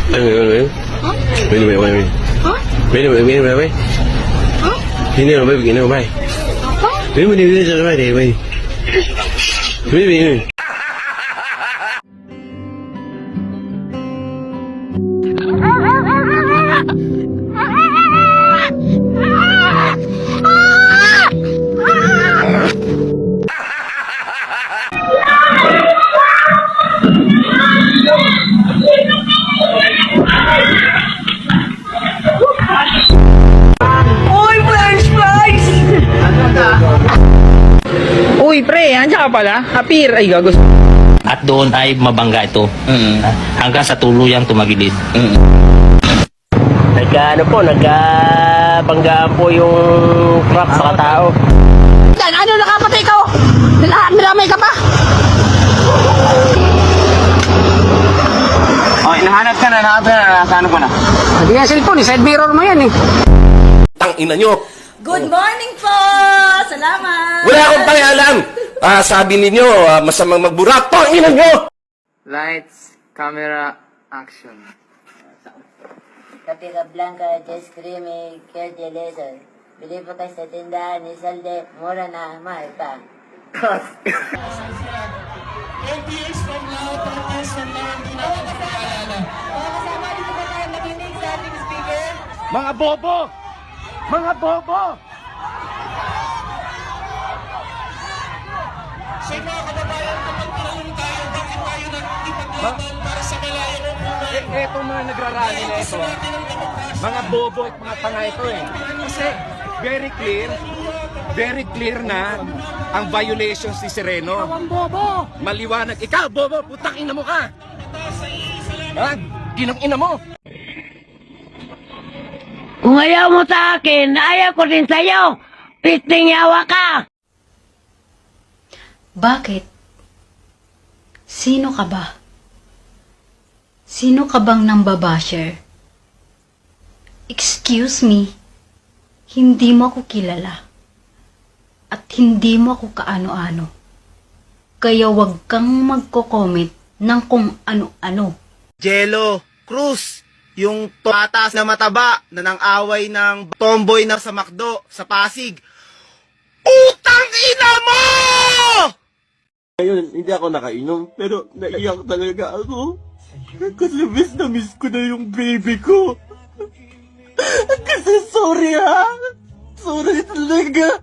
Ay, Pwede ba? Pwede ba? Hindi na ba? Hindi na ba? Pwede ba? Hindi na ba? Pwede ba? Uy, pre, andiyan ka pala? Apir, ay gagos. At doon ay mabangga ito. Hanggang sa tuluyang tumagilid. Nagkabanggaan po yung truck sa tao. Dan, ano nakapatay ka? Nilamay ka pa? Okay, nahanap ka na, nasaan ko na? Hindi nga cellphone, side mirror mo yan eh. Tangina nyo! Good morning po! Salamat! Wala akong pakialam! Sabi ninyo, masamang magburak. Tangina nyo! Lights, camera, action. Kapika Blanca, just creamy, kerde laser. Bili po kayo sa tindahan ni Salde, mura na, mahal pa. Mga bobo! Mga bobo! Sa mga kababayan, kapag tinanong tayo, bakit tayo nagtipaglaban para sa malaya ng buhay? Eto mga nagrarally na ito. Mga bobo at mga tanga ito eh. Kasi very clear na ang violations ni Sereno. Ang bobo! Maliwanag. Ikaw, bobo, putang ina mo ka! Ha? Ginang ina mo! Kung ayaw mo sa akin, ayaw ko din sa'yo. Pisting yawa ka. Bakit? Sino ka ba? Sino ka bang nambabasher? Excuse me, hindi mo ako kilala. At hindi mo ako kaano-ano. Kaya wag kang magko-comment ng kung ano-ano. Jello Cruz, yung tumatas na mataba na nang away ng tomboy na sa McDo, sa Pasig. Utang ina mo! Ngayon, hindi ako nakainom, pero naiyak talaga ako. Kasi miss ko na yung baby ko. Kasi sorry ha. Sorry talaga.